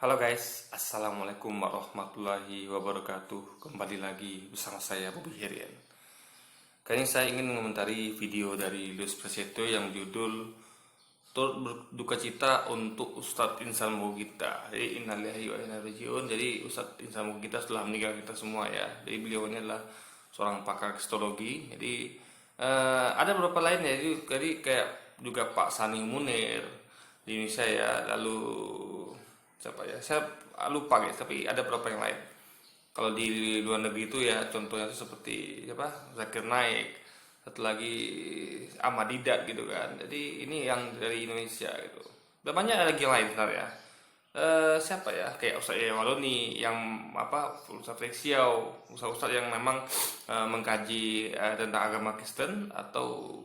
Halo guys, Assalamualaikum warahmatullahi wabarakatuh. Kembali lagi bersama saya Bobby Herian. Kali ini saya ingin mengomentari video dari Luis Preseto yang judul Turut berduka cita untuk Ustadz Insan Mogita. Jadi innalillahi wa inna ilaihi raji'un. Jadi Ustadz Insan Mogita telah meninggal kita semua ya. Jadi beliau ini adalah seorang pakar kristologi. Jadi ada beberapa lain ya. Jadi kayak juga Pak Sani Munir di Indonesia ya. Lalu siapa ya? Saya lupa guys. Tapi ada beberapa yang lain. Kalau di luar negeri itu ya contohnya itu seperti apa, Zakir Naik, satu lagi Ahmad Didat gitu kan. Jadi ini yang dari Indonesia gitu. Dan banyak lagi yang lain sebenarnya. Siapa ya, kayak Ustaz Yaya Waloni yang apa, Ustaz Felix Xiao, Ustaz yang memang mengkaji tentang agama Kristen atau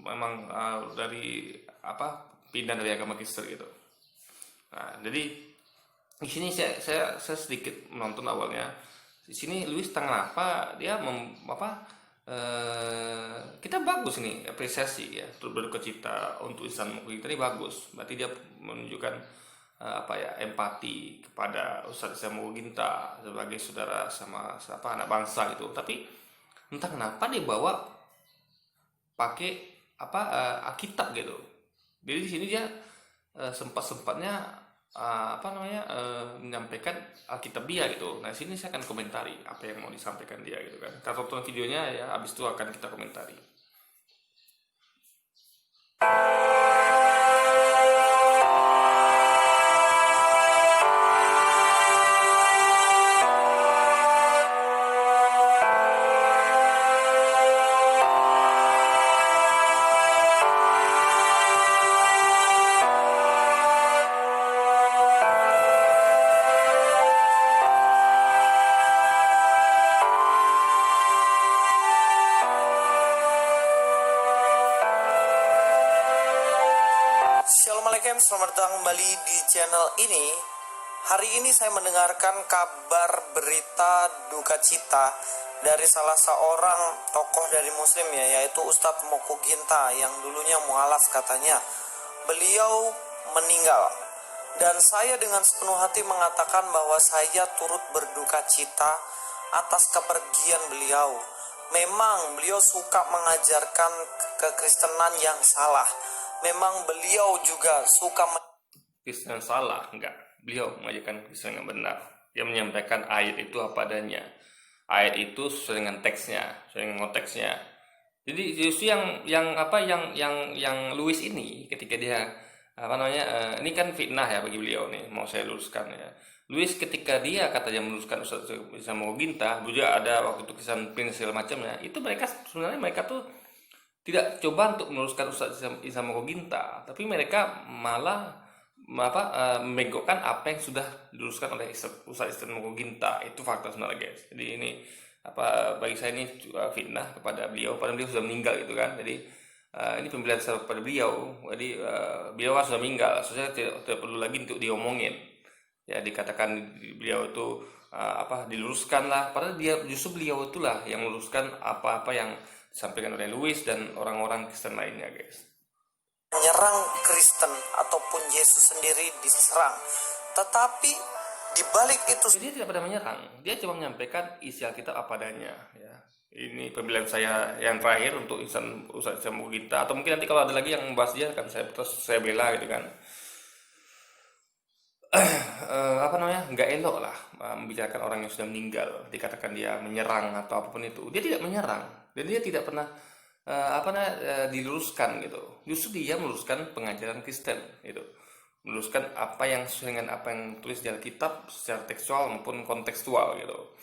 memang dari apa, pindah dari agama Kristen gitu. Nah, jadi di sini saya sedikit menonton awalnya. Di sini Luis tengah apa dia kita bagus nih apresiasi ya, turut berduka cita untuk Insan Mogita ini bagus. Berarti dia menunjukkan apa ya, empati kepada Ustadz Insan Mogita sebagai saudara sama siapa anak bangsa gitu. Tapi entah kenapa dia bawa pakai apa, Alkitab gitu. Jadi di sini dia sempat-sempatnya apa namanya, menyampaikan Alkitab dia gitu. Nah, sini saya akan komentari apa yang mau disampaikan dia gitu kan. Kita tonton videonya ya, habis itu akan kita komentari. Assalamualaikum, selamat datang kembali di channel ini. Hari ini saya mendengarkan kabar berita duka cita dari salah seorang tokoh dari Muslim ya, yaitu Ustadz Moko Ginta yang dulunya mualaf katanya. Beliau meninggal dan saya dengan sepenuh hati mengatakan bahwa saya turut berduka cita atas kepergian beliau. Memang beliau suka mengajarkan kekristenan yang salah. Memang beliau juga suka Kristen salah enggak? Beliau mengajarkan Kristen yang benar. Dia menyampaikan ayat itu apa adanya. Ayat itu sesuai dengan teksnya, sesuai dengan konteksnya. Jadi justru yang Louis ini ketika dia apa namanya, ini kan fitnah ya bagi beliau nih, mau saya luruskan ya. Louis ketika dia katanya meluruskan Ustaz Isa Moginta, juga ada waktu itu kisah Prince segala macamnya, itu mereka sebenarnya mereka tuh tidak coba untuk meluruskan Ustaz Isa Moginta, tapi mereka malah memegokkan apa yang sudah diluruskan oleh Ustaz Isa Moginta. Itu fakta sebenarnya guys. Jadi ini apa, bagi saya ini fitnah kepada beliau, padahal beliau sudah meninggal gitu kan. Jadi ini pembelian saya kepada beliau. Jadi beliau sudah meninggal, saya tidak perlu lagi untuk diomongin ya, dikatakan beliau itu diluruskan lah, padahal beliau itulah yang meluruskan apa-apa yang disampaikan oleh Louis dan orang-orang Kristen lainnya guys. menyerang Kristen ataupun Yesus sendiri diserang. Tetapi di balik itu Jadi dia tidak pernah menyerang, dia cuma menyampaikan isi Alkitab apa adanya ya. Ini pemilihan saya yang terakhir untuk Ustaz Isa Moginta, atau mungkin nanti kalau ada lagi yang membahas dia akan saya bela gitu kan. Apa namanya, nggak elok lah membicarakan orang yang sudah meninggal, dikatakan dia menyerang atau apapun itu. Dia tidak menyerang dan dia tidak pernah diluruskan gitu. Justru dia meluruskan pengajaran Kristen gitu, meluruskan apa yang sesuai dengan apa yang tulis di Alkitab secara tekstual maupun kontekstual gitu.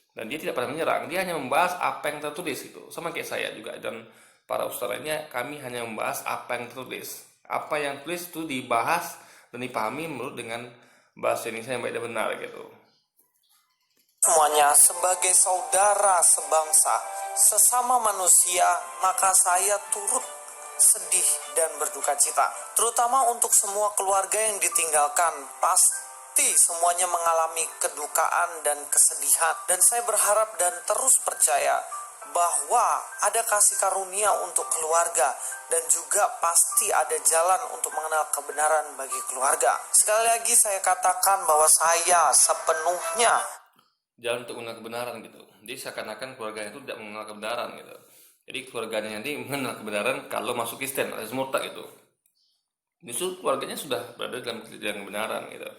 Dan dia tidak pernah menyerang, dia hanya membahas apa yang tertulis gitu. Sama kayak saya juga dan para ustaz lainnya, kami hanya membahas apa yang tertulis. Apa yang tulis itu dibahas dan dipahami menurut dengan bahasa Indonesia yang baik dan benar gitu. semuanya sebagai saudara sebangsa, sesama manusia, maka saya turut sedih dan berduka cita. Terutama untuk semua keluarga yang ditinggalkan, pasti semuanya mengalami kedukaan dan kesedihan. Dan saya berharap dan terus percaya bahwa ada kasih karunia untuk keluarga dan juga pasti ada jalan untuk mengenal kebenaran bagi keluarga. Sekali lagi saya katakan bahwa saya sepenuhnya jalan untuk mengenal kebenaran gitu. Jadi seakan-akan keluarganya itu tidak mengenal kebenaran gitu. Jadi keluarganya nanti mengenal kebenaran kalau masuk Kristen alias murtad gitu. Justru keluarganya sudah berada dalam kebenaran gitu.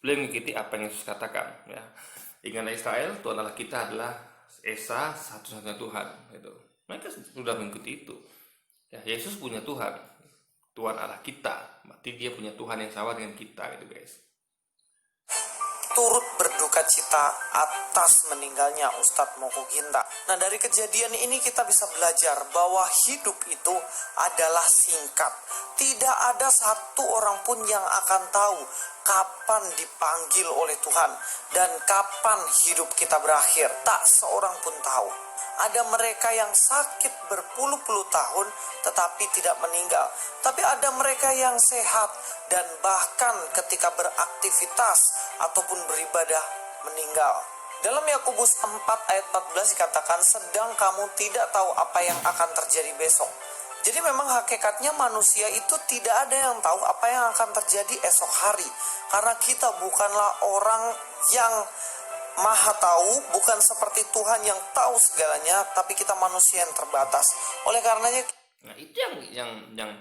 Beliau mengikuti apa yang Yesus katakan ya. Ingatlah Israel, Tuhan Allah kita adalah Esa, satu-satunya Tuhan gitu. Mereka sudah mengikuti itu. Ya, Yesus punya Tuhan. Tuhan Allah kita. Berarti dia punya Tuhan yang sama dengan kita gitu guys. turut berduka cita atas meninggalnya Ustadz Moko Ginta. Nah, dari kejadian ini kita bisa belajar bahwa hidup itu adalah singkat. Tidak ada satu orang pun yang akan tahu kapan dipanggil oleh Tuhan dan kapan hidup kita berakhir. Tak seorang pun tahu. Ada mereka yang sakit berpuluh-puluh tahun tetapi tidak meninggal. Tapi ada mereka yang sehat dan bahkan ketika beraktivitas ataupun beribadah meninggal. Dalam Yakobus 4 ayat 14 dikatakan, sedang kamu tidak tahu apa yang akan terjadi besok. Jadi memang hakikatnya manusia itu tidak ada yang tahu apa yang akan terjadi esok hari. Karena kita bukanlah orang yang Maha tahu, bukan seperti Tuhan yang tahu segalanya, tapi kita manusia yang terbatas. Oleh karenanya, nah itu yang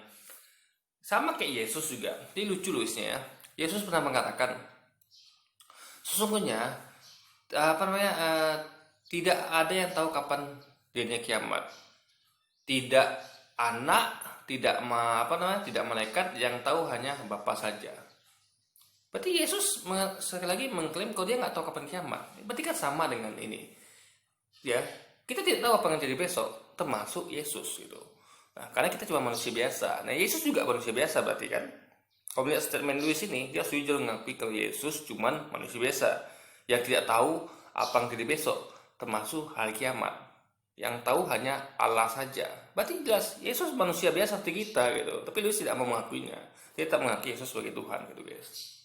sama kayak Yesus juga. Ini lucu lucunya ya. Yesus pernah mengatakan, sesungguhnya tidak ada yang tahu kapan dirinya kiamat. Tidak anak, tidak tidak malaikat, yang tahu hanya Bapa saja. Berarti Yesus sekali lagi mengklaim kalau dia nggak tahu kapan kiamat. Berarti kan sama dengan ini. Ya, kita tidak tahu apa yang terjadi besok, termasuk Yesus gitu. Nah, karena kita cuma manusia biasa. Nah, Yesus juga manusia biasa berarti kan. Kalau melihat statement Louis ini, dia setuju mengakui kalau Yesus cuma manusia biasa yang tidak tahu apa yang terjadi besok, termasuk hari kiamat. Yang tahu hanya Allah saja. Berarti jelas Yesus manusia biasa seperti kita gitu. Tapi Louis tidak mau mengakuinya. Dia tak mengakui Yesus sebagai Tuhan gitu guys.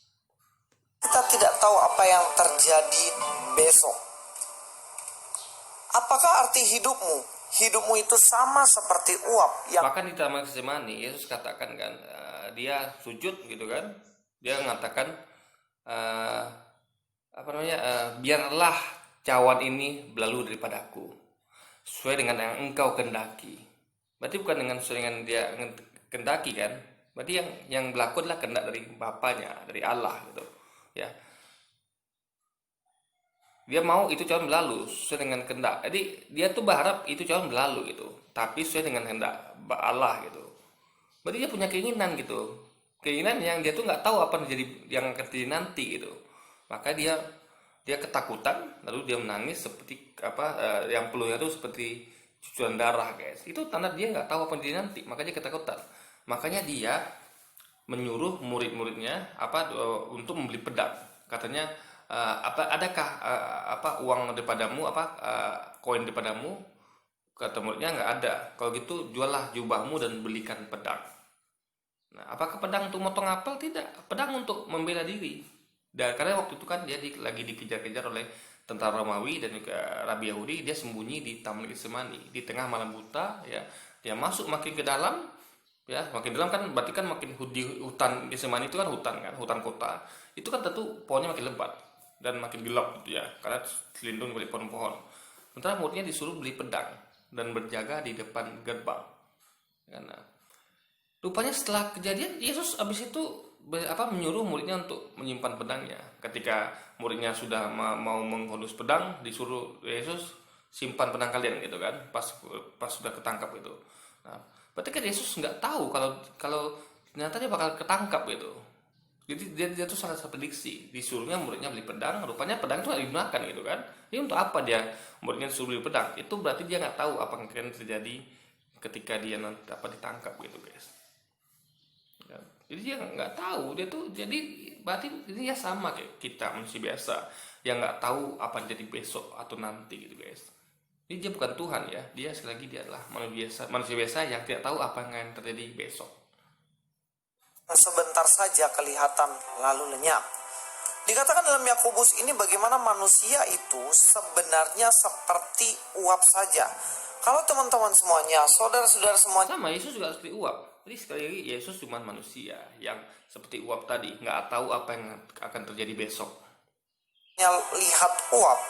kita tidak tahu apa yang terjadi besok. Apakah arti hidupmu? Hidupmu itu sama seperti uap yang Bahkan di Taman Getsemani, Yesus katakan kan, dia sujud gitu kan, dia mengatakan biarlah cawan ini berlalu daripadaku, sesuai dengan yang engkau kendaki. Berarti bukan dengan sesuai dengan dia kendaki kan? Berarti yang berlaku adalah kehendak dari Bapaknya, dari Allah gitu. Ya, dia mau itu cawan berlalu sesuai dengan kehendak. Jadi dia tuh berharap itu cawan berlalu gitu, tapi sesuai dengan kehendak Allah gitu. Berarti dia punya keinginan gitu, keinginan yang dia tuh nggak tahu apa yang akan terjadi nanti gitu. Maka dia ketakutan, lalu dia menangis seperti yang peluhnya tuh seperti cucuran darah guys. Itu tanda dia nggak tahu apa yang terjadi nanti, makanya ketakutan. Makanya dia menyuruh murid-muridnya untuk membeli pedang. Katanya adakah uang daripadamu, koin daripadamu? Kata muridnya nggak ada. Kalau gitu juallah jubahmu dan belikan pedang. Nah, apakah pedang untuk motong apel? Tidak. Pedang untuk membela diri. Dan karena waktu itu kan dia lagi dikejar-kejar oleh tentara Romawi dan juga Rabi Yahudi. Dia sembunyi di Taman Getsemani di tengah malam buta. Ya, dia masuk makin ke dalam. Ya, makin dalam kan berarti kan makin di hutan Getsemani itu kan hutan kota. Itu kan tentu pohonnya makin lebat dan makin gelap gitu ya, karena dilindungi oleh pohon-pohon. Sementara muridnya disuruh beli pedang dan berjaga di depan gerbang. Karena rupanya setelah kejadian Yesus habis itu menyuruh muridnya untuk menyimpan pedangnya. Ketika muridnya sudah mau menghunus pedang, disuruh Yesus simpan pedang kalian gitu kan, pas sudah ketangkap itu. Nah, berarti kan Yesus nggak tahu kalau ternyata dia bakal ketangkap gitu. Jadi dia tuh salah satu prediksi, disuruhnya muridnya beli pedang, rupanya pedang itu nggak digunakan gitu kan. Ini untuk apa dia muridnya disuruh beli pedang? Itu berarti dia nggak tahu apa yang akan terjadi ketika dia nanti ditangkap gitu guys. Ya, jadi dia nggak tahu, dia tuh jadi berarti ini ya sama kayak kita manusia biasa yang nggak tahu apa yang jadi besok atau nanti gitu guys. Jadi dia bukan Tuhan ya, dia sekali lagi dia adalah manusia biasa yang tidak tahu apa yang akan terjadi besok. sebentar saja kelihatan lalu lenyap. Dikatakan dalam Yakobus ini bagaimana manusia itu sebenarnya seperti uap saja. Kalau teman-teman semuanya, saudara-saudara semuanya, sama Yesus juga seperti uap. Jadi sekali lagi Yesus cuma manusia yang seperti uap tadi, nggak tahu apa yang akan terjadi besok. lihat uap,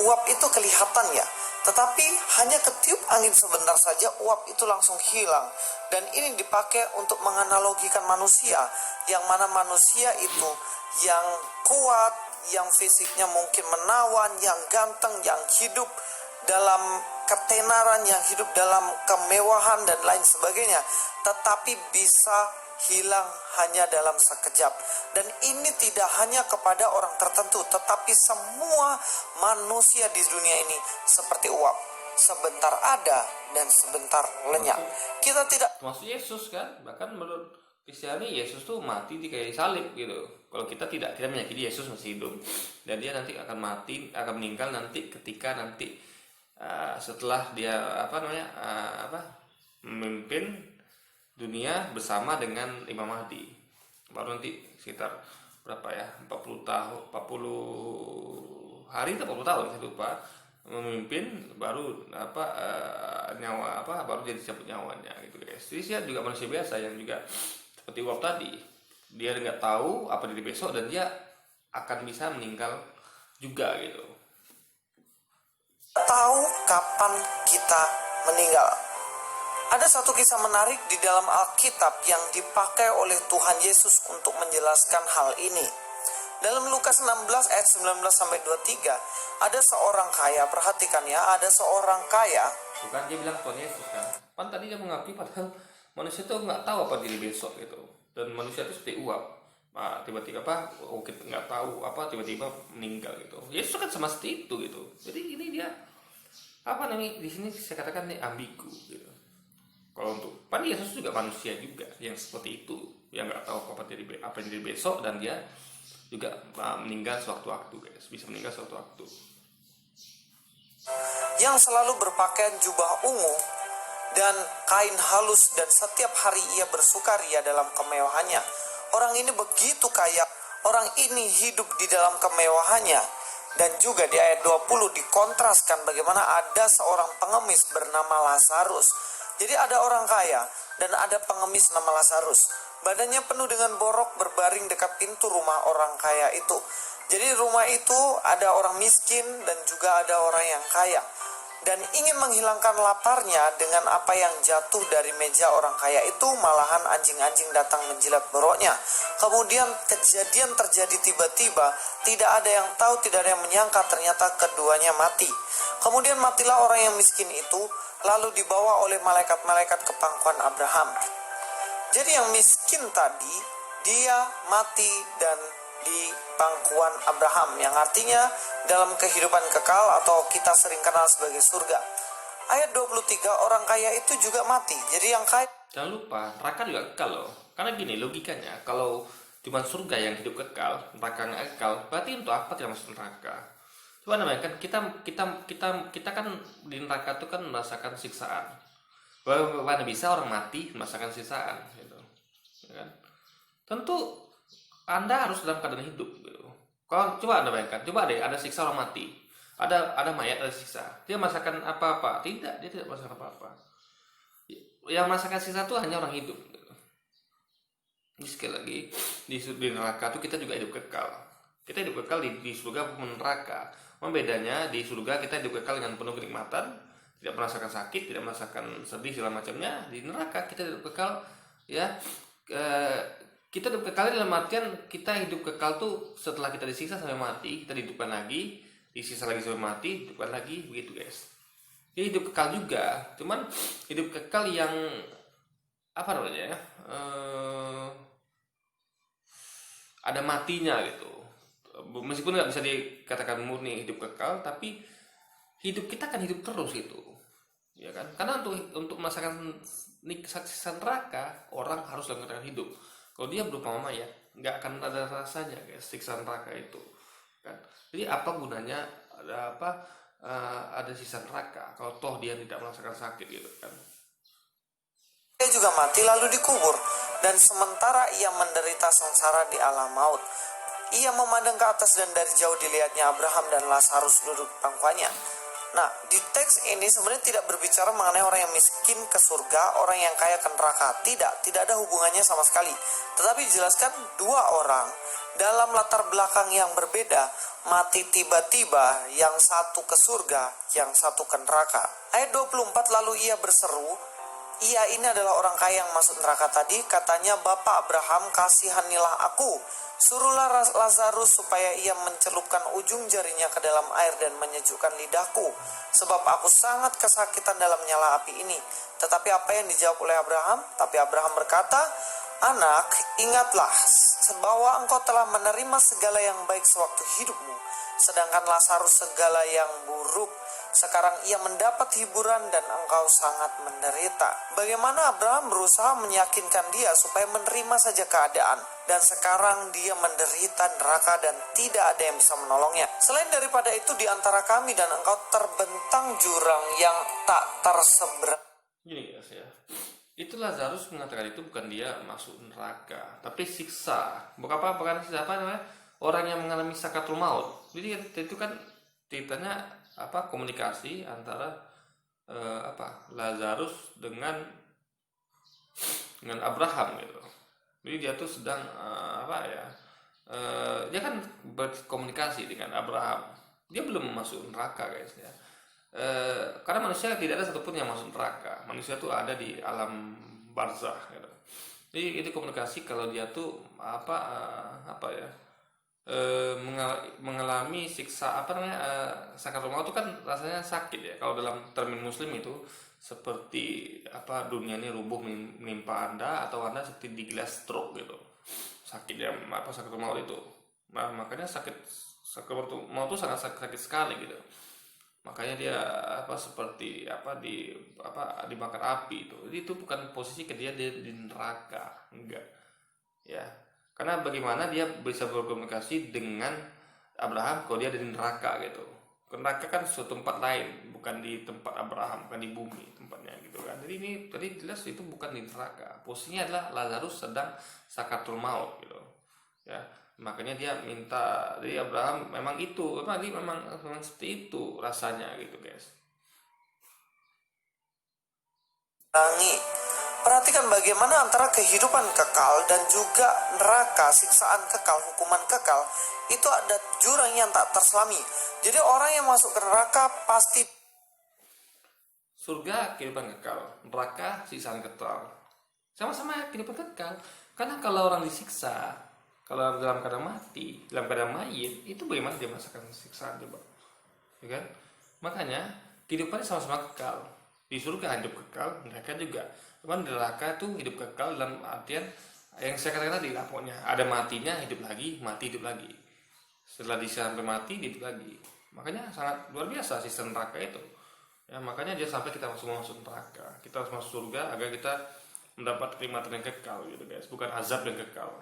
uap itu kelihatan ya, tetapi hanya ketiup angin sebentar saja uap itu langsung hilang. Dan ini dipakai untuk menganalogikan manusia, yang mana manusia itu yang kuat, yang fisiknya mungkin menawan, yang ganteng, yang hidup dalam ketenaran, yang hidup dalam kemewahan dan lain sebagainya, tetapi bisa hilang hanya dalam sekejap. Dan ini tidak hanya kepada orang tertentu, tetapi semua manusia di dunia ini seperti uap, sebentar ada dan sebentar lenyap. Kita tidak, Termasuk Yesus kan, bahkan menurut Kristiani Yesus tuh mati di kayu salib gitu. Kalau kita tidak meyakini Yesus masih hidup dan dia nanti akan mati, akan meninggal nanti ketika nanti setelah dia memimpin dunia bersama dengan Imam Mahdi. Baru nanti sekitar berapa ya, 40 tahun, 40 hari atau 40 tahun saya lupa, memimpin baru baru jadi cabut nyawanya gitu guys. Jadi dia juga manusia biasa yang juga seperti uap tadi, dia nggak tahu apa jadi besok dan dia akan bisa meninggal juga gitu. tahu kapan kita meninggal. Ada satu kisah menarik di dalam Alkitab yang dipakai oleh Tuhan Yesus untuk menjelaskan hal ini. Dalam Lukas 16 ayat 19 sampai 23, ada seorang kaya, perhatikan ya, ada seorang kaya. Bukan dia bilang Tuhan Yesus kan tadi dia mengakui padahal manusia itu nggak tahu apa diri besok gitu, dan manusia itu seperti uap. Tiba-tiba kita nggak tahu tiba-tiba meninggal gitu. Yesus kan sama seperti itu gitu. Jadi ini dia di sini saya katakan nih ambigu gitu. Kalau untuk Yesus juga manusia juga yang seperti itu, yang nggak tahu apa yang jadi besok, dan dia juga meninggal sewaktu-waktu guys, bisa meninggal sewaktu-waktu. Yang selalu berpakaian jubah ungu dan kain halus, dan setiap hari ia bersukaria dalam kemewahannya. Orang ini begitu kaya, orang ini hidup di dalam kemewahannya. Dan juga di ayat 20 dikontraskan bagaimana ada seorang pengemis bernama Lazarus. Jadi ada orang kaya dan ada pengemis nama Lazarus. Badannya penuh dengan borok, berbaring dekat pintu rumah orang kaya itu. Jadi rumah itu ada orang miskin dan juga ada orang yang kaya. Dan ingin menghilangkan laparnya dengan apa yang jatuh dari meja orang kaya itu, malahan anjing-anjing datang menjilat boroknya. Kemudian kejadian terjadi tiba-tiba, tidak ada yang tahu, tidak ada yang menyangka, ternyata keduanya mati. Kemudian matilah orang yang miskin itu, lalu dibawa oleh malaikat-malaikat ke pangkuan Abraham. Jadi yang miskin tadi, dia mati dan di pangkuan Abraham, yang artinya dalam kehidupan kekal atau kita sering kenal sebagai surga. Ayat 23, orang kaya itu juga mati. Jadi yang kaya, Jangan lupa neraka juga kekal loh. Karena gini logikanya, kalau cuma surga yang hidup kekal, neraka nggak kekal, berarti untuk apa tidak masuk neraka? Coba namanya kan kita kan di neraka itu kan merasakan siksaan. Bagaimana bisa orang mati merasakan siksaan gitu, ya kan? Tentu Anda harus dalam keadaan hidup gitu. Kalau coba Anda bayangkan, coba deh ada siksa orang mati, ada mayat, ada siksa, dia merasakan apa-apa? Tidak, dia tidak merasakan apa-apa. Yang merasakan siksa itu hanya orang hidup gitu. Ini sekali lagi di neraka itu kita juga hidup kekal. Kita hidup kekal di surga maupun neraka. Bedanya di surga kita hidup kekal dengan penuh kenikmatan, tidak merasakan sakit, tidak merasakan sedih segala macamnya. Di neraka kita hidup kekal ya. Kita hidup kekal dalam artian kita hidup kekal tuh setelah kita disiksa sampai mati, kita dihidupkan lagi, disiksa lagi sampai mati, dihidupkan lagi, begitu guys. Jadi hidup kekal juga, cuman hidup kekal yang apa namanya ya, ada matinya gitu. Meskipun nggak bisa dikatakan murni hidup kekal, tapi hidup kita kan hidup terus gitu, ya kan? Karena untuk merasakan siksa neraka, orang harus dalam keadaan hidup. Kalau dia berupa mayat, nggak akan ada rasanya guys, siksa neraka itu kan. Jadi apa gunanya ada siksa neraka kalau toh dia tidak merasakan sakit gitu kan. dia juga mati lalu dikubur, dan sementara ia menderita sengsara di alam maut. Ia memandang ke atas dan dari jauh dilihatnya Abraham dan Lazarus duduk di pangkuannya. Nah, di teks ini sebenarnya tidak berbicara mengenai orang yang miskin ke surga, orang yang kaya ke neraka. Tidak ada hubungannya sama sekali. Tetapi dijelaskan dua orang dalam latar belakang yang berbeda, mati tiba-tiba, yang satu ke surga, yang satu ke neraka. Ayat 24, lalu ia berseru, ia ini adalah orang kaya yang masuk neraka tadi, katanya, Bapak Abraham, kasihanilah aku. Suruhlah Lazarus supaya ia mencelupkan ujung jarinya ke dalam air dan menyejukkan lidahku, sebab aku sangat kesakitan dalam nyala api ini. Tetapi apa yang dijawab oleh Abraham? Tapi Abraham berkata, Anak, ingatlah bahwa engkau telah menerima segala yang baik sewaktu hidupmu, sedangkan Lazarus segala yang buruk. Sekarang ia mendapat hiburan dan engkau sangat menderita. Bagaimana Abraham berusaha meyakinkan dia supaya menerima saja keadaan, dan sekarang dia menderita neraka dan tidak ada yang bisa menolongnya. Selain daripada itu, di antara kami dan engkau terbentang jurang yang tak terseberang. Gini guys ya, itu Lazarus mengatakan itu bukan dia masuk neraka, tapi siksa. Bukan siksa apa namanya? Orang yang mengalami sakaratul maut. Jadi itu kan ceritanya komunikasi antara Lazarus dengan Abraham gitu. Jadi dia tuh sedang dia kan berkomunikasi dengan Abraham. Dia belum masuk neraka guys ya. Karena manusia tidak ada satupun yang masuk neraka. Manusia tuh ada di alam barzakh gitu. Jadi itu komunikasi kalau dia tuh mengalami siksa sakaratul maut itu kan rasanya sakit ya. Kalau dalam termin muslim itu seperti dunia ini rubuh menimpa Anda, atau Anda seperti digilas stroke gitu. Sakitnya sakaratul maut itu. Nah, makanya sakaratul maut itu sangat sakit sekali gitu. Makanya dia dibakar api itu. Jadi itu bukan posisi dia di neraka, enggak. Ya. Karena bagaimana dia bisa berkomunikasi dengan Abraham kalau dia ada di neraka gitu. Neraka kan suatu tempat lain, bukan di tempat Abraham, bukan di bumi tempatnya gitu kan. Jadi ini tadi jelas itu bukan di neraka. Posisinya adalah Lazarus sedang sakaratul maut gitu. Ya, makanya dia minta dari Abraham memang seperti itu rasanya gitu guys. Perhatikan bagaimana antara kehidupan kekal dan juga neraka, siksaan kekal, hukuman kekal, itu ada jurang yang tak terselami. Jadi orang yang masuk ke neraka pasti surga kehidupan kekal, neraka siksaan kekal. Sama-sama kehidupan kekal. Karena kalau orang disiksa, kalau dalam keadaan mati, dalam keadaan mayit, itu bagaimana dia merasakan siksaan coba? Ya kan? Makanya kehidupannya sama-sama kekal. Di surga hidup kekal, neraka juga. Cuman neraka tuh hidup kekal dalam artian yang saya katakan tadi, pokoknya ada matinya hidup lagi, mati hidup lagi. Setelah sampai mati hidup lagi. Makanya sangat luar biasa sistem neraka itu. Ya, makanya dia sampai kita masuk neraka. Kita harus masuk surga agar kita mendapat kenikmatan yang kekal gitu guys, bukan azab yang kekal.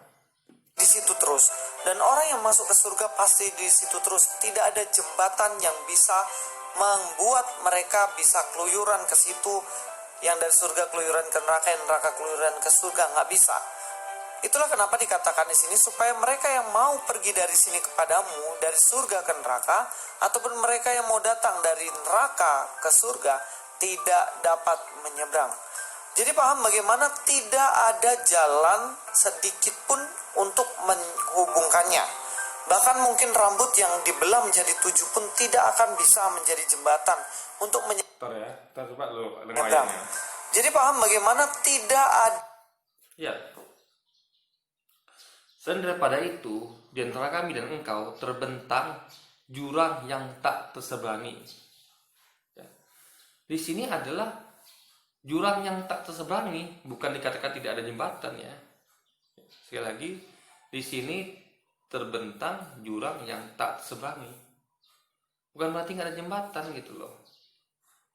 Di situ terus. Dan orang yang masuk ke surga pasti di situ terus. Tidak ada jembatan yang bisa membuat mereka bisa keluyuran ke situ, yang dari surga keluyuran ke neraka, yang neraka keluyuran ke surga, nggak bisa. Itulah kenapa dikatakan di sini supaya mereka yang mau pergi dari sini kepadamu, dari surga ke neraka, ataupun mereka yang mau datang dari neraka ke surga tidak dapat menyeberang. Jadi paham bagaimana tidak ada jalan sedikit pun untuk menghubungkannya. Bahkan mungkin rambut yang dibelah menjadi 7 pun tidak akan bisa menjadi jembatan untuk menyeberang. Jadi paham bagaimana tidak ada. Ya. Selain daripada itu, di antara kami dan engkau terbentang jurang yang tak terseberangi. Ya. Di sini adalah jurang yang tak terseberangi, bukan dikatakan tidak ada jembatan ya. Sekali lagi, di sini terbentang jurang yang tak terseberangi. Bukan berarti nggak ada jembatan gitu loh.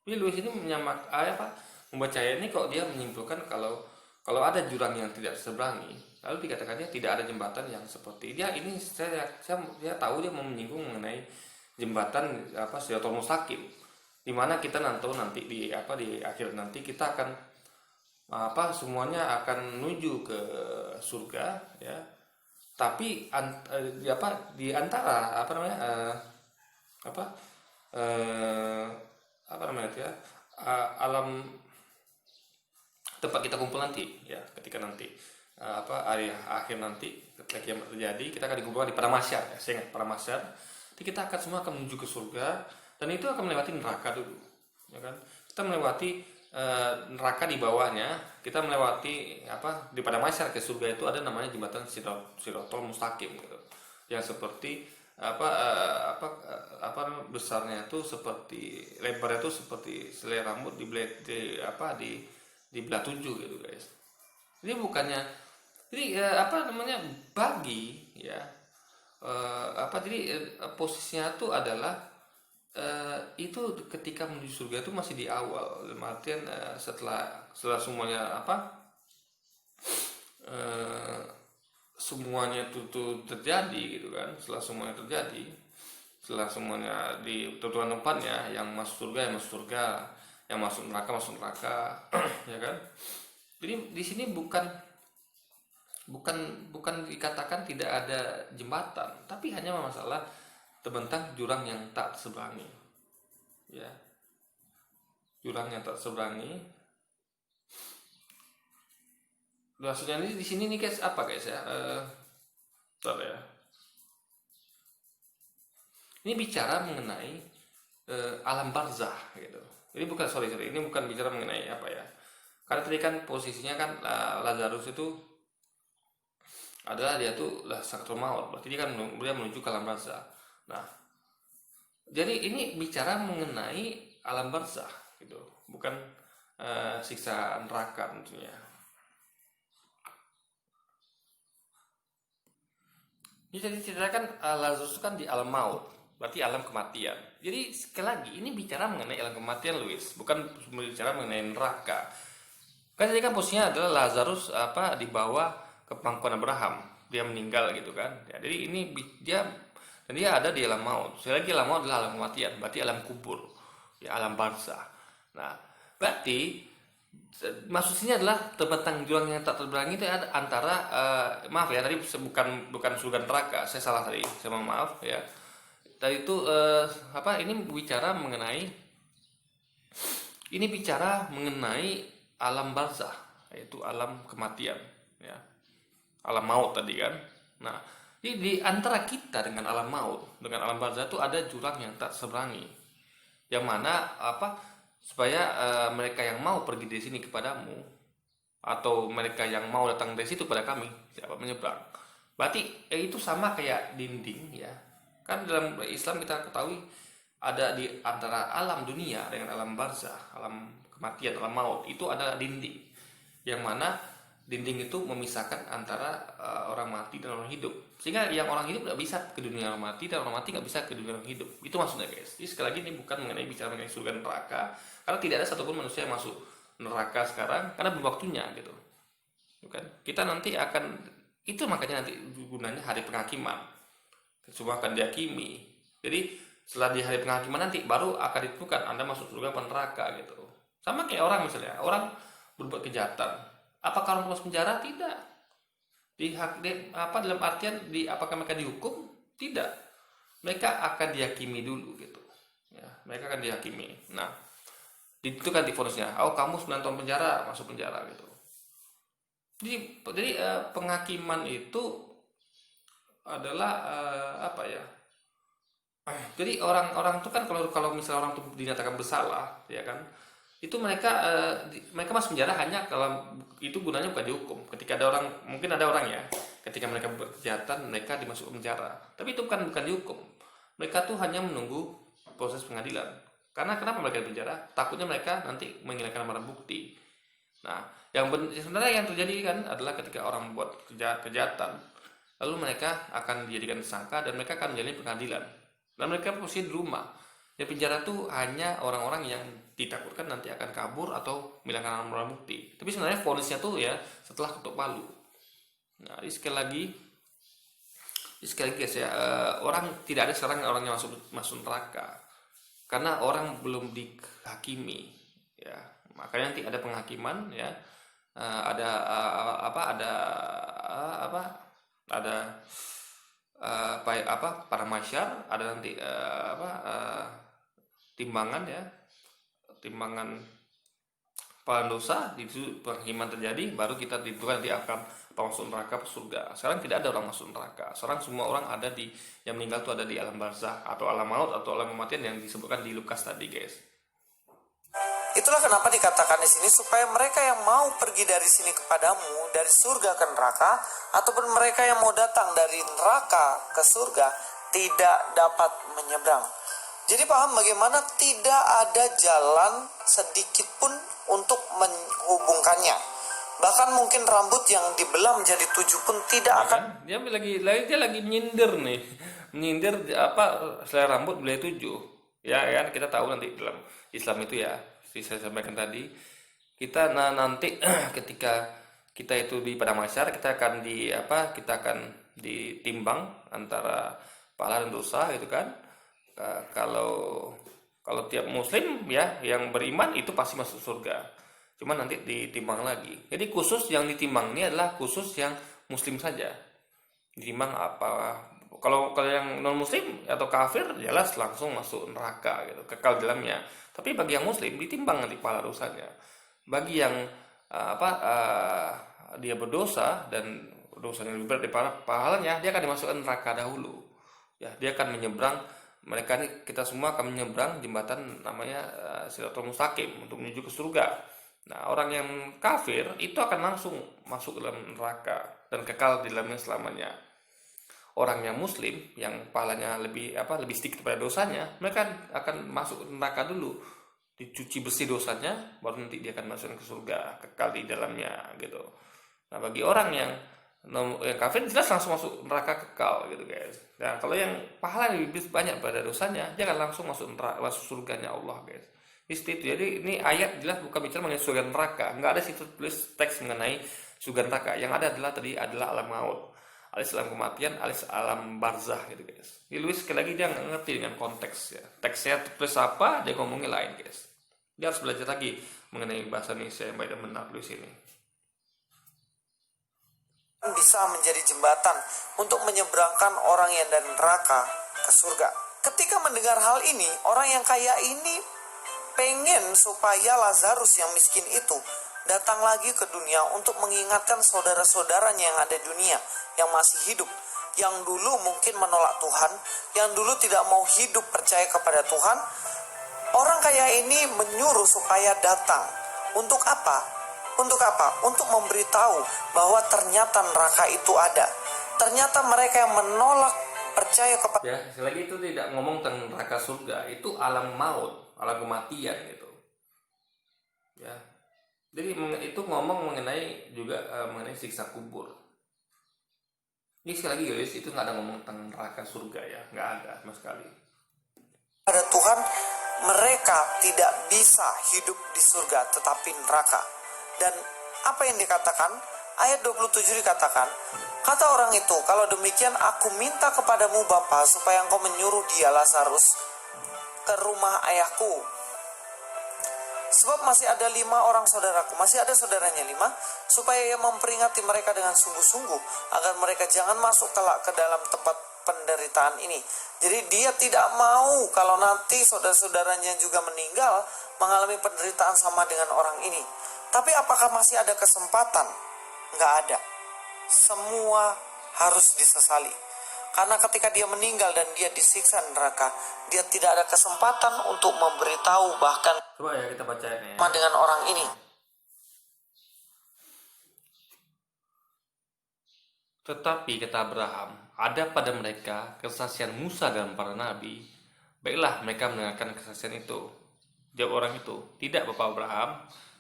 Jadi Lewis ini membaca ini kok dia menyimpulkan kalau ada jurang yang tidak terseberangi, lalu dikatakannya tidak ada jembatan yang seperti dia ini. Saya tahu dia mau menyinggung mengenai jembatan Shirathul Mustaqim, di mana kita nanti di akhir nanti kita akan semuanya akan menuju ke surga ya, Tapi di antara apa eh, apa namanya itu ya, alam tempat kita kumpul nanti ya, ketika nanti hari akhir nanti, ketika kiamat terjadi, kita akan dikumpulkan di padang mahsyar ya, saya ingat padang mahsyar. Jadi kita akan semua akan menuju ke surga, dan itu akan melewati neraka dulu, ya kan. Kita melewati neraka, di bawahnya kita melewati di padang mahsyar ke surga itu ada namanya jembatan Shirathul Mustaqim gitu, yang seperti besarnya itu seperti, lebarnya itu seperti selai rambut di belah 7 gitu guys. Jadi bukannya, jadi bagi ya, posisinya itu adalah itu ketika menuju surga itu masih di awal, dalam artian setelah semuanya semuanya itu terjadi gitu kan. Setelah semuanya terjadi, setelah semuanya di tentuan tempatnya, yang masuk surga yang masuk surga, yang masuk neraka ya kan. Jadi di sini bukan dikatakan tidak ada jembatan, tapi hanya masalah terbentang jurang yang tak seberangi ya, jurang yang tak seberangi. Maksudnya ini di sini nih guys, apa guys ya, bentar ya, ini bicara mengenai alam barzah gitu. Ini bukan ini bukan bicara mengenai apa ya, karena tadi kan posisinya kan Lazarus itu adalah dia tuh sakratul maut, berarti dia kan menuju ke alam barzah. Nah, jadi ini bicara mengenai alam barzah gitu, bukan siksa neraka tentunya. Ini tadi ceritakan Lazarus kan di alam maut, berarti alam kematian. Jadi sekali lagi ini bicara mengenai alam kematian, Luis, bukan bicara mengenai neraka. Kan tadi kan posisinya adalah Lazarus di bawah ke pangkuan Abraham, dia meninggal gitu kan. Ya, jadi ini dia ada di alam maut. Sekali lagi alam maut adalah alam kematian, berarti alam kubur, ya alam barzah. Nah, berarti maksudnya adalah terbentang jurang yang tak terberangi itu antara maaf ya, tadi bukan surga neraka, saya salah tadi, saya mohon maaf ya. Tadi itu ini bicara mengenai alam barzah, yaitu alam kematian ya, alam maut tadi kan. Nah, di antara kita dengan alam maut, dengan alam barzah itu ada jurang yang tak seberangi, yang mana supaya mereka yang mau pergi dari sini kepadamu, atau mereka yang mau datang dari situ pada kami, dapat menyeberang. Berarti itu sama kayak dinding ya. Kan dalam Islam kita ketahui ada di antara alam dunia dengan alam barzah, alam kematian, alam maut, itu ada dinding, yang mana dinding itu memisahkan antara orang mati dan orang hidup, sehingga yang orang hidup tidak bisa ke dunia orang mati, dan orang mati nggak bisa ke dunia orang hidup. Itu maksudnya guys. Jadi sekali lagi ini bukan bicara mengenai surga dan neraka, karena tidak ada satupun manusia yang masuk neraka sekarang, karena belum waktunya gitu. Bukan? Kita nanti akan, itu makanya nanti gunanya hari penghakiman, semua akan dihakimi. Jadi setelah di hari penghakiman nanti baru akan ditentukan Anda masuk surga atau neraka gitu. Sama kayak orang, misalnya orang berbuat kejahatan, apakah orang masuk penjara? Tidak. Dalam artian apakah mereka dihukum? Tidak. Mereka akan dihakimi dulu gitu. Ya, mereka akan dihakimi. Nah, itu kan difonisnya, kamu 9 tahun penjara, masuk penjara gitu. Jadi penghakiman itu adalah jadi orang-orang itu kan, kalau misalnya orang itu dinyatakan bersalah ya kan, itu mereka masuk penjara hanya kalau itu gunanya bukan dihukum. Ketika mungkin ada orang ya, ketika mereka berbuat kejahatan mereka dimasukkan penjara, tapi itu bukan dihukum. Mereka tuh hanya menunggu proses pengadilan. Karena kenapa mereka di penjara? Takutnya mereka nanti menghilangkan barang bukti. Nah, sebenarnya yang terjadi kan adalah ketika orang membuat kejahatan, lalu mereka akan dijadikan tersangka dan mereka akan menjalani pengadilan. Dan mereka posisi di rumah. Di penjara itu hanya orang-orang yang ditakutkan nanti akan kabur atau menghilangkan barang bukti. Tapi sebenarnya vonisnya tuh ya setelah ketuk palu. Nah, sekali lagi guys ya, tidak ada sekarang orang yang masuk neraka, karena orang belum dihakimi ya. Makanya nanti ada penghakiman ya, ada para masyar, ada nanti timbangan ya, timbangan pahala dosa, itu penghakiman terjadi, baru kita ditentukan nanti akan masuk neraka atau surga. Sekarang tidak ada orang masuk neraka. Sekarang semua orang ada di yang meninggal itu ada di alam barzah atau alam maut atau alam kematian yang disebutkan di Lukas tadi, guys. Itulah kenapa dikatakan di sini supaya mereka yang mau pergi dari sini kepadamu, dari surga ke neraka, ataupun mereka yang mau datang dari neraka ke surga tidak dapat menyeberang. Jadi paham bagaimana tidak ada jalan sedikit pun untuk menghubungkannya. Bahkan mungkin rambut yang dibelah menjadi 7 pun tidak akan. Dia lagi nyindir nih, nyindir selai rambut belah 7. Ya kan, kita tahu nanti dalam Islam itu ya, seperti saya sampaikan tadi, kita nanti ketika kita itu di padang mahsyar, kita akan ditimbang antara pahala dan dosa gitu kan. Kalau tiap muslim ya yang beriman itu pasti masuk surga, cuman nanti ditimbang lagi. Jadi khusus yang ditimbang ini adalah khusus yang muslim saja ditimbang. Kalau yang non muslim atau kafir jelas langsung masuk neraka gitu, kekal di dalamnya. Tapi bagi yang muslim ditimbang nanti pahala dosanya. Bagi yang dia berdosa dan dosanya lebih berat daripada pahalanya, dia akan dimasukkan neraka dahulu ya. Dia akan menyeberang, mereka ini, kita semua akan menyeberang jembatan namanya Shiratal Mustaqim untuk menuju ke surga. Nah, orang yang kafir itu akan langsung masuk ke dalam neraka dan kekal di dalamnya selamanya. Orang yang muslim yang pahalanya lebih sedikit pada dosanya, mereka akan masuk neraka dulu, dicuci bersih dosanya, baru nanti dia akan masuk ke surga, kekal di dalamnya gitu. Nah, bagi orang yang kafir jelas langsung masuk neraka kekal gitu, guys. Nah, kalau yang pahala lebih banyak pada dosanya, dia akan langsung masuk neraka, masuk surganya Allah, guys. Itu. Jadi ini ayat jelas bukan bicara mengenai surga neraka, nggak ada situ tulis teks mengenai surga neraka. Yang ada adalah alam maut, alias alam kematian, alias alam barzah gitu, guys. Di Luis sekali lagi dia nggak ngerti dengan konteks ya. Teksnya tulis apa, dia ngomongnya lain, guys. Dia harus belajar lagi mengenai bahasa Indonesia yang baik dan benar Luis ini. Bisa menjadi jembatan untuk menyeberangkan orang yang dari neraka ke surga. Ketika mendengar hal ini, orang yang kaya ini pengen supaya Lazarus yang miskin itu datang lagi ke dunia untuk mengingatkan saudara-saudaranya yang ada di dunia, yang masih hidup, yang dulu mungkin menolak Tuhan, yang dulu tidak mau hidup percaya kepada Tuhan. Orang kaya ini menyuruh supaya datang. Untuk apa? Untuk apa? Untuk memberitahu bahwa ternyata neraka itu ada. Ternyata mereka yang menolak percaya kepada. Ya, sekali lagi itu tidak ngomong tentang neraka surga, itu alam maut, alam kematian gitu. Ya. Jadi itu ngomong mengenai juga mengenai siksa kubur. Ini sekali lagi guys, itu nggak ada ngomong tentang neraka surga ya, nggak ada sama sekali. Pada Tuhan, mereka tidak bisa hidup di surga tetapi neraka. Dan apa yang dikatakan? Ayat 27 dikatakan, kata orang itu, kalau demikian aku minta kepadamu Bapa supaya engkau menyuruh dia Lazarus ke rumah ayahku. Sebab masih ada 5 orang saudaraku, masih ada saudaranya 5, supaya ia memperingati mereka dengan sungguh-sungguh, agar mereka jangan masuk kelak ke dalam tempat penderitaan ini. Jadi dia tidak mau kalau nanti saudara-saudaranya juga meninggal, mengalami penderitaan sama dengan orang ini. Tapi apakah masih ada kesempatan? Nggak ada. Semua harus disesali. Karena ketika dia meninggal dan dia disiksa neraka, dia tidak ada kesempatan untuk memberitahu bahkan Coba ya kita bacain ya. dengan orang ini. Tetapi kata Abraham, ada pada mereka kesaksian Musa dan para nabi. Baiklah mereka mendengarkan kesaksian itu. Jawab orang itu, tidak Bapak Abraham,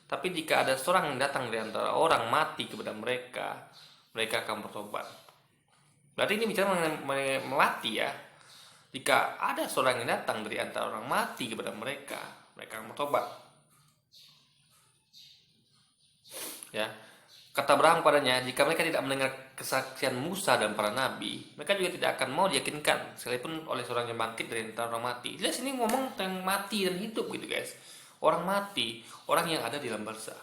tapi jika ada seorang yang datang dari antara orang mati kepada mereka, mereka akan bertobat. Berarti ini bicara mengenai melati ya. Jika ada seorang yang datang dari antara orang mati kepada mereka, mereka akan bertobat. Ya. Kata Abraham padanya, jika mereka tidak mendengar kesaksian Musa dan para nabi, mereka juga tidak akan mau diyakinkan, sekalipun oleh seorang yang bangkit dari antara orang mati. Jelas ini ngomong tentang mati dan hidup gitu guys. Orang mati, orang yang ada di dalam barzah.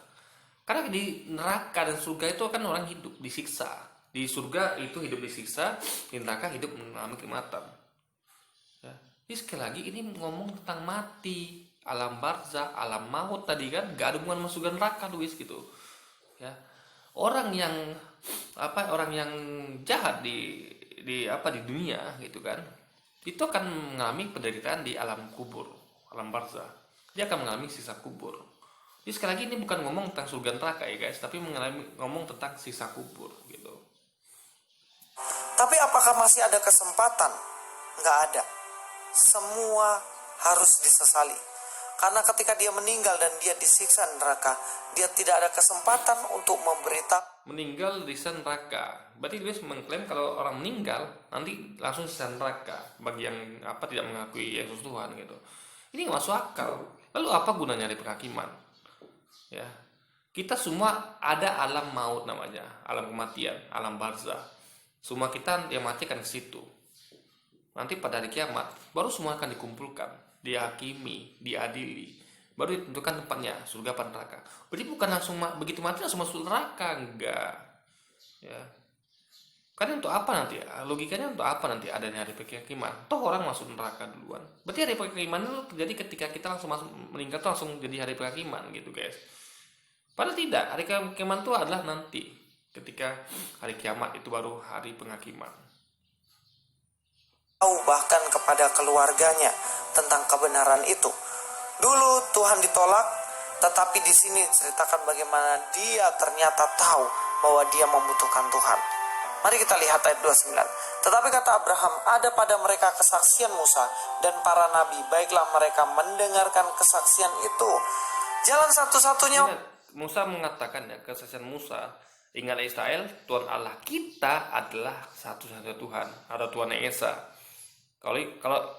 Karena di neraka dan surga itu kan orang hidup, disiksa. Di surga itu hidup disiksa, di neraka hidup mengalami kenikmatan. Ya. Jadi sekali lagi ini ngomong tentang mati, alam barzah, alam maut tadi kan, gak ada hubungan sama surga neraka Luis gitu. Ya. Orang yang orang yang jahat di dunia gitu kan, itu akan mengalami penderitaan di alam kubur, alam barzah. Dia akan mengalami sisa kubur. Jadi sekali lagi ini bukan ngomong tentang surga neraka ya guys, tapi ngomong tentang sisa kubur gitu. Tapi apakah masih ada kesempatan? Nggak ada. Semua harus disesali. Karena ketika dia meninggal dan dia disiksa neraka, dia tidak ada kesempatan untuk meninggal di neraka. Berarti dia mengklaim kalau orang meninggal nanti langsung di neraka bagi yang tidak mengakui Yesus Tuhan gitu. Ini nggak masuk akal. Lalu apa gunanya hari penghakiman? Ya, kita semua ada alam maut namanya, alam kematian, alam barzah. Semua kita yang mati akan ke situ. Nanti pada hari kiamat baru semua akan dikumpulkan, dihakimi, diadili, baru ditentukan tempatnya surga apa neraka. Berarti bukan langsung begitu mati langsung masuk neraka, enggak. Ya. Karena untuk apa nanti? Logikanya untuk apa nanti adanya hari penghakiman? Toh orang masuk neraka duluan. Berarti hari penghakiman itu terjadi ketika kita langsung masuk meninggal tuh langsung jadi hari penghakiman gitu guys. Padahal tidak, hari penghakiman itu adalah nanti ketika hari kiamat itu baru hari penghakiman. tahu bahkan kepada keluarganya tentang kebenaran itu. Dulu Tuhan ditolak, tetapi di sini ceritakan bagaimana dia ternyata tahu bahwa dia membutuhkan Tuhan. Mari kita lihat ayat 29. Tetapi kata Abraham, ada pada mereka kesaksian Musa dan para nabi, baiklah mereka mendengarkan kesaksian itu. Jalan satu-satunya. Musa mengatakan ya, kesaksian Musa, ingatlah Israel, Tuhan Allah kita adalah satu-satunya Tuhan, ada Tuhan yang Esa. Kalau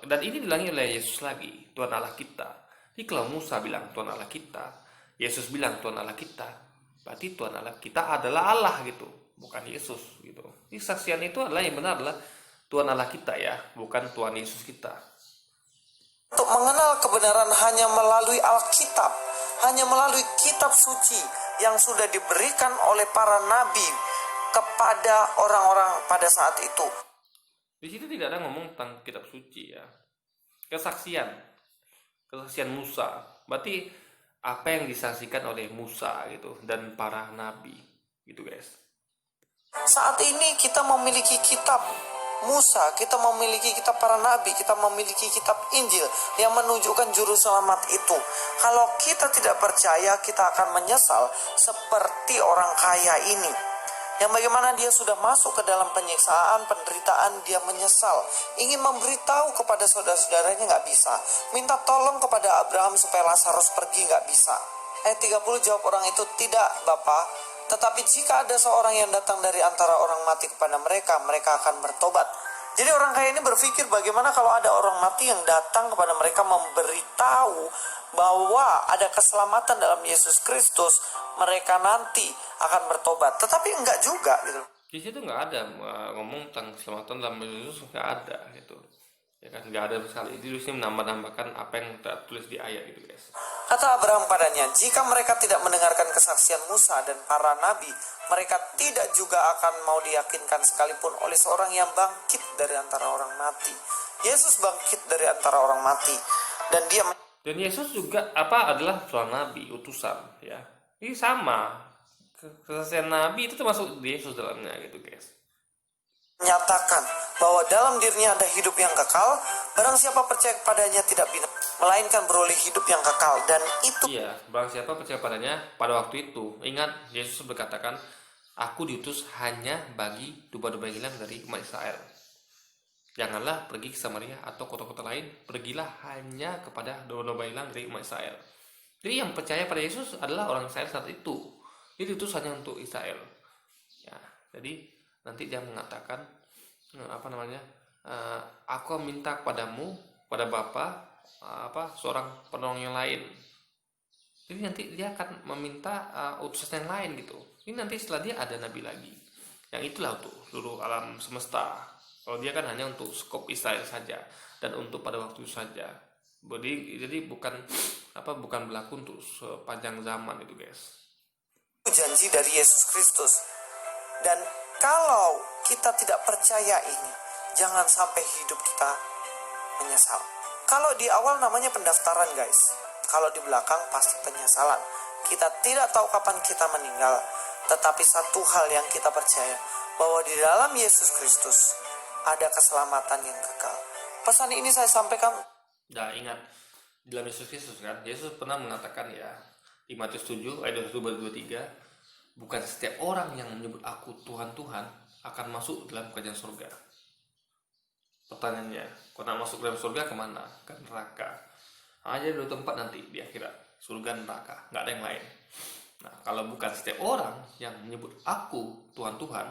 dan ini bilangnya oleh Yesus lagi, Tuhan Allah kita. Jadi kalau Musa bilang Tuhan Allah kita, Yesus bilang Tuhan Allah kita, berarti Tuhan Allah kita adalah Allah gitu, bukan Yesus gitu. Jadi kesaksian itu adalah yang benar adalah Tuhan Allah kita ya, bukan Tuhan Yesus kita. Untuk mengenal kebenaran hanya melalui Alkitab, hanya melalui kitab suci yang sudah diberikan oleh para nabi kepada orang-orang pada saat itu. Di situ tidak ada ngomong tentang kitab suci ya. Kesaksian Musa. Berarti apa yang disaksikan oleh Musa gitu dan para nabi gitu guys. Saat ini kita memiliki kitab Musa, kita memiliki kitab para nabi, kita memiliki kitab Injil yang menunjukkan juru selamat itu. Kalau kita tidak percaya, kita akan menyesal seperti orang kaya ini, yang bagaimana dia sudah masuk ke dalam penyiksaan, penderitaan, dia menyesal, ingin memberitahu kepada saudara-saudaranya, nggak bisa. Minta tolong kepada Abraham supaya Lazarus pergi, nggak bisa. Ayat 30 jawab orang itu, tidak Bapa, tetapi jika ada seorang yang datang dari antara orang mati kepada mereka, mereka akan bertobat. Jadi orang kaya ini berpikir bagaimana kalau ada orang mati yang datang kepada mereka memberitahu bahwa ada keselamatan dalam Yesus Kristus, mereka nanti akan bertobat. Tetapi enggak juga gitu. Di situ nggak ada ngomong tentang keselamatan dalam Yesus, nggak ada gitu. Ya kan, nggak ada sekali. Jadi di sini menambahkan apa yang tertulis di ayat itu guys. Kata Abraham padanya, jika mereka tidak mendengarkan kesaksian Musa dan para nabi, mereka tidak juga akan mau diyakinkan sekalipun oleh seorang yang bangkit dari antara orang mati. Yesus bangkit dari antara orang mati, dan Yesus juga adalah seorang nabi, utusan ya. Ini sama. Kesaksian nabi itu termasuk Yesus dalamnya gitu guys. Menyatakan bahwa dalam dirinya ada hidup yang kekal, barang siapa percaya kepadanya tidak binasa, melainkan beroleh hidup yang kekal. Dan itu barang siapa percaya padanya pada waktu itu. Ingat, Yesus berkatakan, aku diutus hanya bagi domba-domba yang hilang dari umat Israel. Janganlah pergi ke Samaria atau kota-kota lain, pergilah hanya kepada domba-domba hilang dari umat Israel. Jadi yang percaya pada Yesus adalah orang Israel saat itu. Dia diutus hanya untuk Israel. Ya, jadi nanti dia mengatakan aku minta kepadamu, pada Bapa, seorang penolong yang lain. Jadi nanti dia akan meminta utusan yang lain gitu. Ini nanti setelah dia ada nabi lagi. Yang itulah untuk seluruh alam semesta. Kalau dia kan hanya untuk skop Israel saja dan untuk pada waktu itu saja. Jadi bukan berlaku untuk sepanjang zaman itu guys. janji dari Yesus Kristus. Dan Kalau kita tidak percaya ini, jangan sampai hidup kita menyesal. Kalau di awal namanya pendaftaran guys, kalau di belakang pasti penyesalan. Kita tidak tahu kapan kita meninggal, tetapi satu hal yang kita percaya, bahwa di dalam Yesus Kristus ada keselamatan yang kekal. Pesan ini saya sampaikan. Nah, ingat, di dalam Yesus Kristus kan, Yesus pernah mengatakan ya, di Matius 7 ayat 21-23, bukan setiap orang yang menyebut aku Tuhan Tuhan akan masuk dalam kerajaan surga. Pertanyaannya, kalau nak masuk dalam surga kemana? Ke neraka. Hanya dua tempat nanti di akhirat, surga dan neraka, nggak ada yang lain. Nah, kalau bukan setiap orang yang menyebut aku Tuhan Tuhan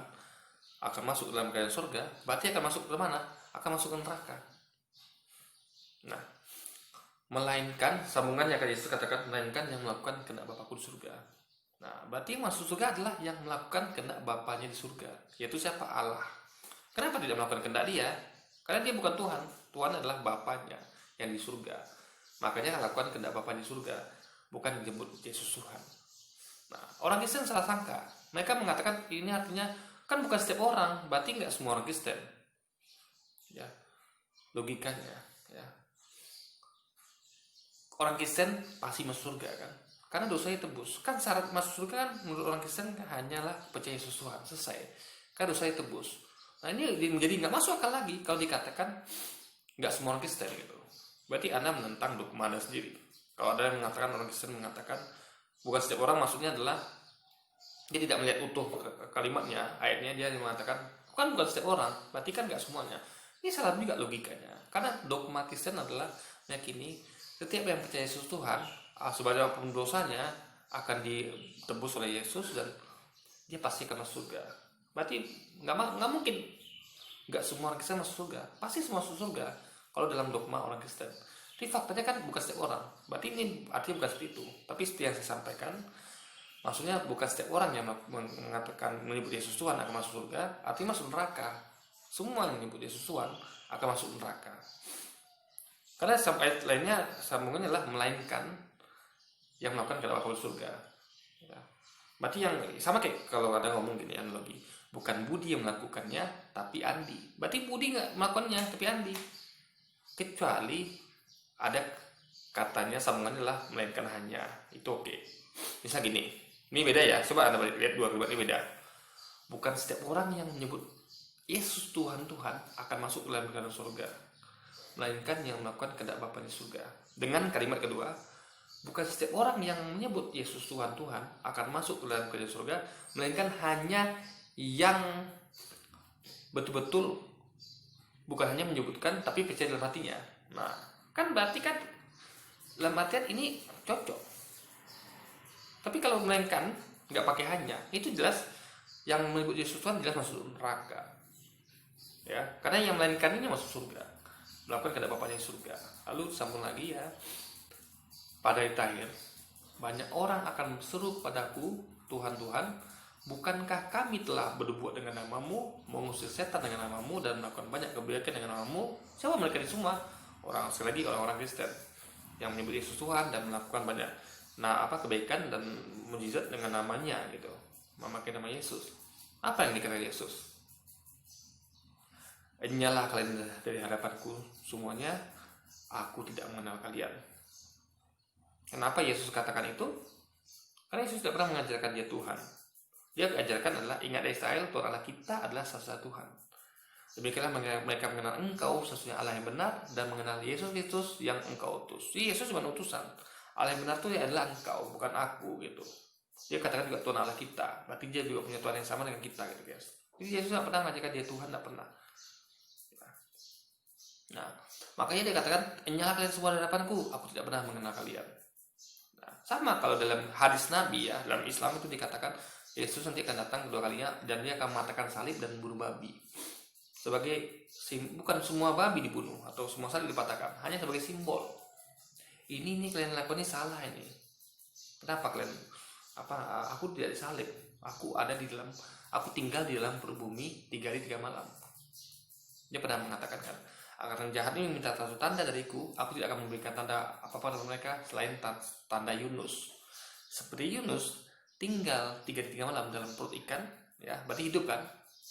akan masuk dalam kerajaan surga, berarti akan masuk ke mana? Akan masuk ke neraka. Nah, melainkan, sambungannya kan Yesus katakan, melainkan yang melakukan kehendak Bapakku di surga. Nah, berarti masuk surga adalah yang melakukan kehendak Bapaknya di surga, yaitu siapa? Allah. Kenapa tidak melakukan kehendak dia? Karena dia bukan Tuhan. Tuhan adalah Bapaknya yang di surga. Makanya lakukan kehendak Bapaknya di surga, bukan disebut Yesus Tuhan. Nah, orang Kristen salah sangka. Mereka mengatakan ini artinya kan bukan setiap orang, berarti nggak semua orang Kristen. Ya, logikanya. Ya, orang Kristen pasti masuk surga kan, karena dosanya tebus. Kan syarat masuk surga kan menurut orang Kristen hanyalah percaya Yesus Tuhan, selesai. Kan dosanya tebus. Nah, ini menjadi nggak masuk akal lagi kalau dikatakan nggak semua orang Kristen gitu. Berarti Anda menentang dogma Anda sendiri. Kalau ada yang mengatakan orang Kristen mengatakan bukan setiap orang, maksudnya adalah dia tidak melihat utuh kalimatnya, ayatnya, dia mengatakan bukan setiap orang, berarti kan nggak semuanya. Ini salah juga logikanya, karena dogma Kristen adalah meyakini setiap yang percaya Yesus Tuhan, sebagai apapun dosanya akan ditebus oleh Yesus dan dia pasti akan masuk surga. Berarti nggak mungkin nggak semua orang Kristen masuk surga, pasti semua masuk surga kalau dalam dogma orang Kristen. Tapi faktanya kan bukan setiap orang, berarti ini artinya bukan seperti itu. Tapi seperti yang saya sampaikan, maksudnya bukan setiap orang yang mengatakan menyebut Yesus Tuhan akan masuk surga, artinya masuk neraka. Semua yang menyebut Yesus Tuhan akan masuk neraka. Karena ayat lainnya sambungannya adalah melainkan yang melakukan kehendak Bapa di surga. Ya. Berarti yang sama kayak kalau ada ngomong gini analogi, bukan Budi yang melakukannya, tapi Andi. Berarti Budi nggak melakukannya, tapi Andi. Kecuali ada katanya sambungannya adalah melainkan hanya, itu oke. Misal gini, ini beda ya, coba Anda lihat dua kalimat ini beda. Bukan setiap orang yang menyebut Yesus Tuhan akan masuk ke dalam kerajaan surga, melainkan yang melakukan kehendak Bapa di surga. Dengan kalimat kedua, bukan setiap orang yang menyebut Yesus Tuhan akan masuk ke dalam kerajaan surga, melainkan hanya yang betul-betul bukan hanya menyebutkan tapi percaya dalam hatinya. Nah, kan berarti kan dalam artian ini cocok. Tapi kalau melainkan nggak pakai hanya, itu jelas yang menyebut Yesus Tuhan jelas masuk neraka. Ya, karena yang melainkan ini masuk surga, melakukan kehendak Bapaknya di surga. Lalu sambung lagi ya, pada hari akhir banyak orang akan berseru padaku, Tuhan Tuhan, bukankah kami telah berbuat dengan namamu, mengusir setan dengan namamu, dan melakukan banyak kebaikan dengan namamu? Siapa mereka ini semua? Sekali lagi orang-orang Kristen yang menyebut Yesus Tuhan dan melakukan banyak kebaikan dan mukjizat dengan namanya gitu, memakai nama Yesus. Apa yang dikatakan Yesus? Enyalah kalian dari hadapanku semuanya, aku tidak mengenal kalian. Kenapa Yesus katakan itu? Karena Yesus tidak pernah mengajarkan dia Tuhan. Dia ajarkan adalah, ingat Israel, Tuhan Allah kita adalah satu-satu Tuhan. Demikianlah mereka mengenal engkau sesungguhnya Allah yang benar, dan mengenal Yesus Kristus yang engkau utus. Jadi Yesus cuma utusan. Allah yang benar itu adalah engkau, bukan aku gitu. Dia katakan juga Tuhan Allah kita. Berarti dia juga punya Tuhan yang sama dengan kita gitu guys. Jadi Yesus tidak pernah mengajarkan dia Tuhan, tidak pernah. Nah, makanya dia katakan, enyalah kalian semua di hadapanku, aku tidak pernah mengenal kalian. Nah, sama kalau dalam hadis Nabi ya, dalam Islam itu dikatakan Yesus nanti akan datang kedua kalinya dan dia akan mematikan salib dan bunuh babi. Sebagai bukan semua babi dibunuh atau semua salib dipatahkan, hanya sebagai simbol. Ini kalian lakukan ini salah ini. Kenapa kalian aku tidak disalib. Aku tinggal di dalam perut bumi 3 hari 3 malam. Dia pernah mengatakan kan, agar yang jahat ini minta satu tanda dariku, aku tidak akan memberikan tanda apa-apa kepada mereka selain tanda Yunus. Seperti Yunus tinggal 3 hari 3 malam dalam perut ikan, ya, berarti hidup kan?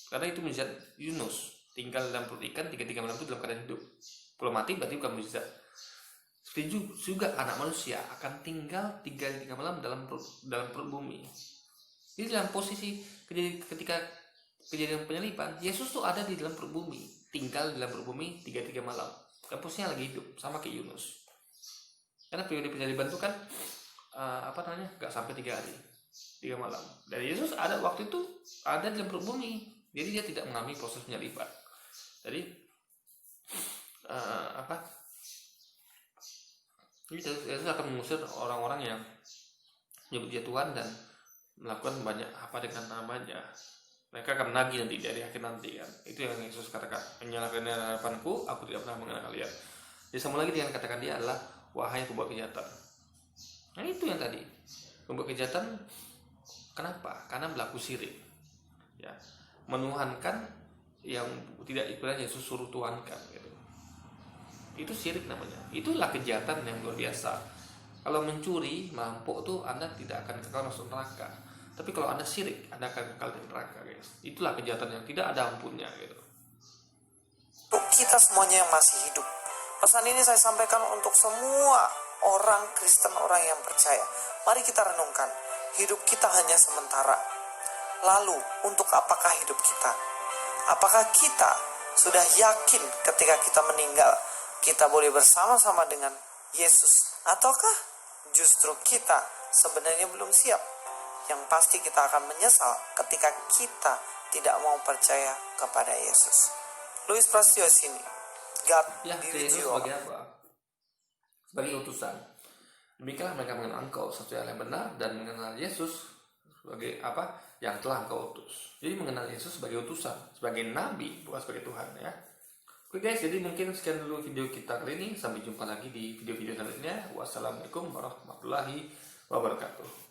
Karena itu mukjizat Yunus, tinggal dalam perut ikan 3 malam itu dalam keadaan hidup. Kalau mati berarti bukan mukjizat. Seperti juga anak manusia akan tinggal 3 malam dalam perut bumi. Jadi dalam posisi ketika kejadian penyaliban, Yesus tuh ada di dalam perut bumi, tinggal di dalam perut bumi 3 malam. Dan posisinya lagi hidup, sama kayak Yunus. Karena periode penyaliban itu kan nggak sampai 3 hari, 3 malam. Dan Yesus ada waktu itu ada di dalam perut bumi, jadi dia tidak mengalami proses penyaliban. Jadi Yesus akan mengusir orang-orang yang menyebut dia Tuhan dan melakukan banyak apa dengan namanya. Mereka akan menagih nanti dari akhir nanti kan. Itu yang Yesus katakan, menyalahkan harapanku, aku tidak pernah mengenal kalian. Jadi sama lagi dengan katakan dia adalah wahai pembuat kejahatan. Nah itu yang tadi, pembuat kejahatan. Kenapa? Karena berlaku syirik, ya, menuhankan yang tidak ikutan Yesus suruh tuhankan gitu. Itu syirik namanya. Itulah kejahatan yang luar biasa. Kalau mencuri, merampok tuh Anda tidak akan kekal masuk neraka. Tapi kalau Anda syirik, Anda akan kekal di neraka, guys. Itulah kejahatan yang tidak ada ampunnya gitu. Untuk kita semuanya yang masih hidup, pesan ini saya sampaikan untuk semua orang Kristen, orang yang percaya. Mari kita renungkan, hidup kita hanya sementara. Lalu, untuk apakah hidup kita? Apakah kita sudah yakin ketika kita meninggal, kita boleh bersama-sama dengan Yesus? Ataukah justru kita sebenarnya belum siap? Yang pasti kita akan menyesal ketika kita tidak mau percaya kepada Yesus. Louis Prasetyo sini. God be with Yesus you all. sebagai apa? Sebagai utusan. Demikianlah mereka mengenal engkau satu hal yang benar dan mengenal Yesus sebagai apa yang telah engkau utus. Jadi mengenal Yesus sebagai utusan, sebagai nabi, bukan sebagai Tuhan, ya. Oke guys, jadi mungkin sekian dulu video kita kali ini. Sampai jumpa lagi di video-video selanjutnya. Wassalamualaikum warahmatullahi wabarakatuh.